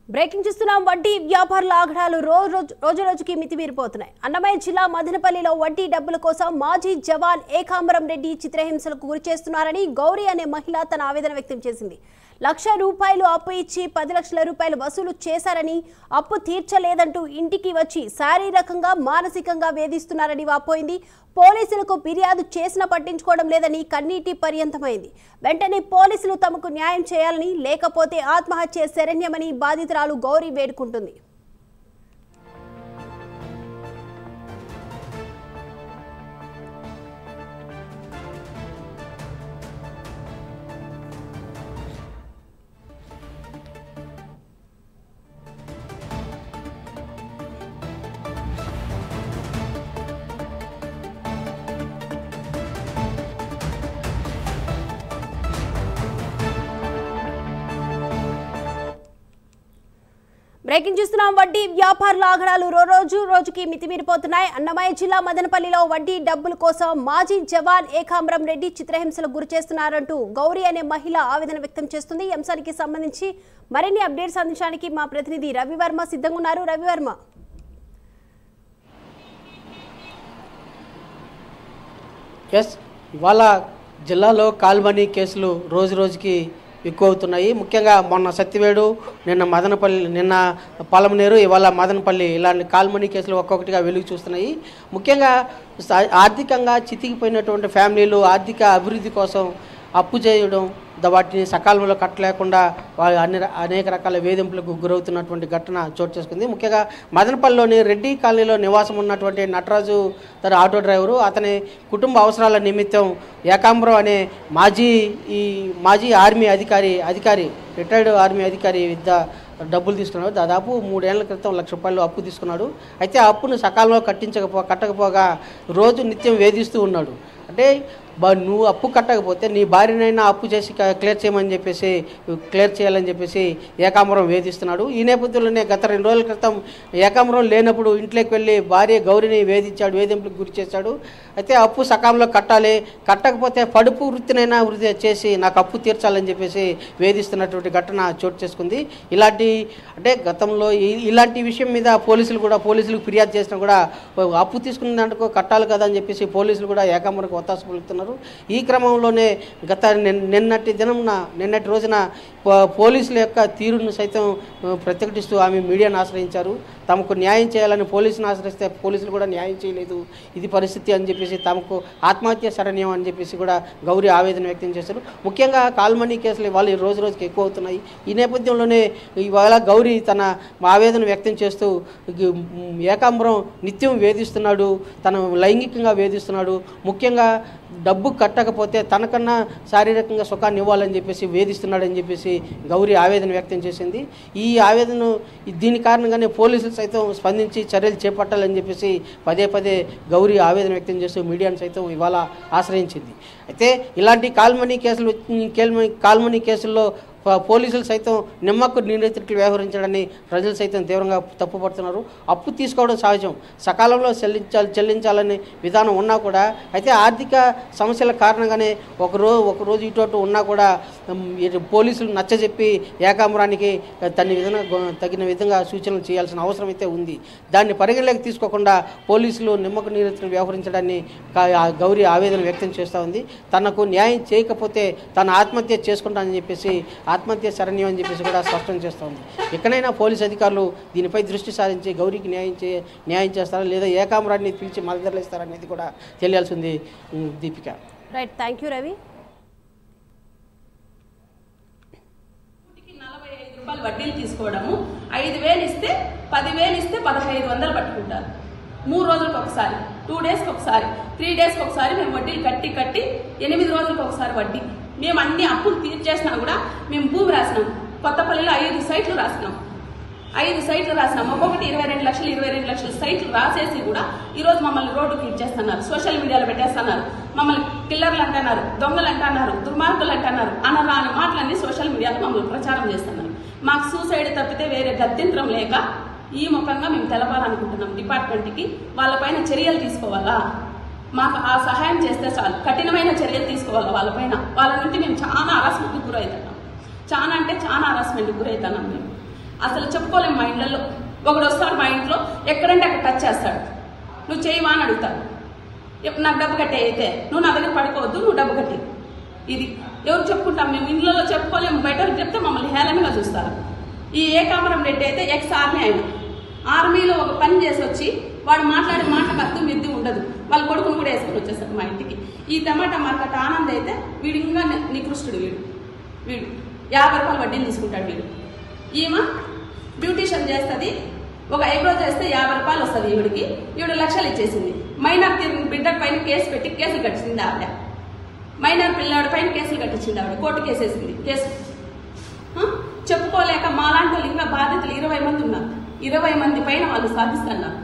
Breaking చూస్తున్నాం. వడ్డీ వ్యాపారుల ఆగడాలు రోజు రోజుకి మితిమీరిపోతున్నాయి. అన్నమయ్య జిల్లా మదనపల్లిలో వడ్డీ డబ్బుల కోసం మాజీ జవాన్ ఏకాంబరం రెడ్డి చిత్రహింసలకు గురి చేస్తున్నారని గౌరీ అనే మహిళ తన ఆవేదన వ్యక్తం చేసింది. ₹1,00,000 అప్పు ఇచ్చి ₹10,00,000 వసూలు చేశారని, అప్పు తీర్చలేదంటూ ఇంటికి వచ్చి శారీరకంగా మానసికంగా వేధిస్తున్నారని వాపోయింది. పోలీసులకు ఫిర్యాదు చేసినా పట్టించుకోవడం లేదని కన్నీటి పర్యంతమైంది. వెంటనే పోలీసులు తమకు న్యాయం చేయాలని, లేకపోతే ఆత్మహత్య శరణ్యమని బాధితురాలు గౌరీ వేడుకుంటుంది. బ్రేకింగ్ చూస్తున్నాం. వడ్డీ వ్యాపారుల ఆగడాలు రోజుకి మితిమీరిపోతున్నాయి. అన్నమయ్య జిల్లా మదనపల్లిలో వడ్డీ డబ్బుల కోసం మాజీ జవాన్ ఏకాంబరం రెడ్డి చిత్రహింసలకు గురి చేస్తున్నారంటూ గౌరీ అనే మహిళ ఆవేదన వ్యక్తం చేస్తుంది. ఈ అంశానికి సంబంధించి మరిన్ని అప్డేట్స్ అందించడానికి మా ప్రతినిధి రవివర్మ సిద్ధంగా ఉన్నారు. రవివర్మ, ఇవాళ జిల్లాలో కాల్మనీ కేసులు రోజుకి ఎక్కువ అవుతున్నాయి. ముఖ్యంగా మొన్న సత్తివేడు, నిన్న పాలమనేరు, ఇవాళ మదనపల్లి ఇలాంటి కాల్మనీ కేసులు ఒక్కొక్కటిగా వెలుగు చూస్తున్నాయి. ముఖ్యంగా ఆర్థికంగా చితికిపోయినటువంటి ఫ్యామిలీలు ఆర్థిక అభివృద్ధి కోసం అప్పు చేయడం, వాటిని సకాలంలో కట్టలేకుండా వాళ్ళు అనేక రకాల వేధింపులకు గురవుతున్నటువంటి ఘటన చోటు చేసుకుంది. ముఖ్యంగా మదనపల్లిలోని రెడ్డి కాలనీలో నివాసం ఉన్నటువంటి నటరాజు తన ఆటో డ్రైవరు, అతని కుటుంబ అవసరాల నిమిత్తం ఏకాంబరం అనే మాజీ ఆర్మీ అధికారి రిటైర్డ్ ఆర్మీ అధికారి వద్ద డబ్బులు తీసుకున్నాడు. దాదాపు 3 ఏళ్ల క్రితం ₹1,00,000 అప్పు తీసుకున్నాడు. అయితే ఆ అప్పును సకాలంలో కట్టకపోగా రోజు నిత్యం వేధిస్తూ ఉన్నాడు. అంటే నువ్వు అప్పు కట్టకపోతే నీ భార్యనైనా అప్పు చేసి క్లియర్ చేయాలని చెప్పేసి ఏకాంబరం వేధిస్తున్నాడు. ఈ నేపథ్యంలోనే గత 2 రోజుల క్రితం ఏకాంబరం లేనప్పుడు ఇంట్లోకి వెళ్ళి భార్య గౌరిని వేధింపులకు గురి చేశాడు. అయితే అప్పు సకాలంలో కట్టకపోతే పడుపు వృత్తినైనా వృత్తి చేసి నాకు అప్పు తీర్చాలని చెప్పేసి వేధిస్తున్నటువంటి ఘటన చోటు చేసుకుంది. గతంలో ఇలాంటి విషయం మీద పోలీసులకు ఫిర్యాదు చేసినా కూడా అప్పు తీసుకున్న దాంట్లో కట్టాలి కదా అని చెప్పేసి పోలీసులు కూడా ఏకాంబరంకు ఒత్తాసు పలుకుతున్నారు. ఈ క్రమంలోనే నిన్నటి రోజున పోలీసుల యొక్క తీరును సైతం ప్రతిఘటిస్తూ ఆమె మీడియాను ఆశ్రయించారు. తమకు న్యాయం చేయాలని పోలీసులను ఆశ్రయిస్తే పోలీసులు కూడా న్యాయం చేయలేదు, ఇది పరిస్థితి అని చెప్పేసి తమకు ఆత్మహత్య శరణ్యం అని చెప్పేసి కూడా గౌరీ ఆవేదన వ్యక్తం చేశారు. ముఖ్యంగా కాల్మనీ కేసులు ఇవాళ రోజుకి ఎక్కువ అవుతున్నాయి. ఈ నేపథ్యంలోనే ఇవాళ గౌరీ తన ఆవేదన వ్యక్తం చేస్తూ ఏకాంబరం నిత్యం వేధిస్తున్నాడు, తను లైంగికంగా వేధిస్తున్నాడు, ముఖ్యంగా డబ్బు కట్టకపోతే తనకన్నా శారీరకంగా సుఖాన్ని ఇవ్వాలని చెప్పేసి వేధిస్తున్నాడని చెప్పేసి గౌరీ ఆవేదన వ్యక్తం చేసింది. ఈ ఆవేదన దీని కారణంగానే పోలీసులు సైతం స్పందించి చర్యలు చేపట్టాలని చెప్పేసి పదే గౌరీ ఆవేదన వ్యక్తం చేస్తూ మీడియాను సైతం ఇవాళ ఆశ్రయించింది. అయితే ఇలాంటి కాల్మనీ కేసుల్లో పోలీసులు సైతం నిమ్మకు నీరెత్తిట్లు వ్యవహరించడాన్ని ప్రజలు సైతం తీవ్రంగా తప్పుపడుతున్నారు. అప్పు తీసుకోవడం సహజం, సకాలంలో చెల్లించాలనే విధానం ఉన్నా కూడా, అయితే ఆర్థిక సమస్యల కారణంగానే ఒకరోజు ఇటు ఉన్నా కూడా పోలీసులు నచ్చజెప్పి ఏకాంబరానికి తగిన విధంగా సూచనలు చేయాల్సిన అవసరం అయితే ఉంది. దాన్ని పరిగణలోకి తీసుకోకుండా పోలీసులు నిమ్మకు నీరెత్తిట్లు వ్యవహరించడాన్ని గౌరీ ఆవేదన వ్యక్తం చేస్తూ ఉంది. తనకు న్యాయం చేయకపోతే తను ఆత్మహత్య చేసుకుంటానని చెప్పేసి ఆత్మహత్య శరణ్యం అని చెప్పేసి కూడా స్పష్టం చేస్తోంది. ఎక్కడైనా పోలీసు అధికారులు దీనిపై దృష్టి సారించి గౌరీకి న్యాయం చేస్తారా లేదా ఏకాంబరాన్ని పిలిచి మద్దతులిస్తారనేది కూడా తెలియాల్సి ఉంది. Deepika. Right, thank you Ravi. ₹45 వడ్డీలు తీసుకోవడము, 5,000 ఇస్తే 10,000 ఇస్తే 1,500 పట్టుకుంటారు. 3 రోజులకు ఒకసారి, 2 డేస్కి ఒకసారి, 3 డేస్కి ఒకసారి మేము వడ్డీలు కట్టి 8 రోజులకు ఒకసారి వడ్డీ. మేము అన్ని అప్పులు తీర్చేసినా కూడా మేము భూమి రాసినాం. కొత్తపల్లిలో 5 సైట్లు రాసినాం. ఒక్కొక్కటి 22 లక్షలు సైట్లు రాసేసి కూడా ఈరోజు మమ్మల్ని రోడ్డుకి ఇచ్చేస్తున్నారు. సోషల్ మీడియాలో పెట్టేస్తున్నారు. మమ్మల్ని కిల్లర్లు అంటున్నారు, దొంగలు అంటున్నారు, దుర్మార్గులు అంటున్నారు. అనరాని మాటలన్నీ సోషల్ మీడియాలో మమ్మల్ని ప్రచారం చేస్తున్నారు. మాకు సూసైడ్ తప్పితే వేరే గత్యంతరం లేక ఈ ముఖంగా మేము తెలపాలనుకుంటున్నాం డిపార్ట్మెంట్కి. వాళ్ళపైన చర్యలు తీసుకోవాలా, మాకు ఆ సహాయం చేస్తే చాలు, కఠినమైన చర్యలు తీసుకోవాలి వాళ్ళపైన. వాళ్ళ నుండి మేము చాలా హరాస్మెంట్కి గురవుతున్నాం. చాలా అంటే చాలా హరాస్మెంట్కి గురవుతున్నాం మేము. అసలు చెప్పుకోలేము మా ఇళ్లలో. ఒకడు వస్తాడు మా ఇంట్లో, ఎక్కడంటే అక్కడ టచ్ చేస్తాడు, నువ్వు చేయవా అని అడుగుతాడు. నాకు డబ్బు కట్టే అయితే నువ్వు నా దగ్గర పడుకోవద్దు, నువ్వు డబ్బు కట్టి. ఇది ఎవరు చెప్పుకుంటాం మేము? ఇళ్లలో చెప్పుకోలేము, బయట చెప్తే మమ్మల్ని హేళనగా చూస్తారు. ఈ ఏకాంబరం రెడ్డి అయితే ఎక్స్ ఆర్మీ, ఆయన ఆర్మీలో ఒక పని చేసి వచ్చి వాడు మాట్లాడే మాటకు అర్థం ఎద్ది ఉండదు. వాళ్ళ కొడుకును కూడా వేసుకొని వచ్చేస్తారు మా ఇంటికి. ఈ టమాటా మార్కెట్ ఆనంద్ అయితే వీడు ఇంకా నికృష్టుడు. వీడు 50 రూపాయలు వడ్డీని తీసుకుంటాడు. ఈమె బ్యూటీషియన్ చేస్తుంది, ఒక ఐబ్రో చేస్తే 50 రూపాయలు వస్తుంది ఈవిడికి. ఈవిడ లక్షలు ఇచ్చేసింది. మైనర్ బిడ్డ పైన కేసు పెట్టి కేసులు కట్టింది ఆవిడ. మైనర్ పిల్లాడి పైన కేసులు కట్టించింది ఆవిడ, కోర్టు కేసేసింది. కేసు చెప్పుకోలేక మాలాంటి వాళ్ళు ఇంకా బాధితులు 20 మంది ఉన్నారు. 20 మంది పైన వాళ్ళు సాధిస్తున్నారు.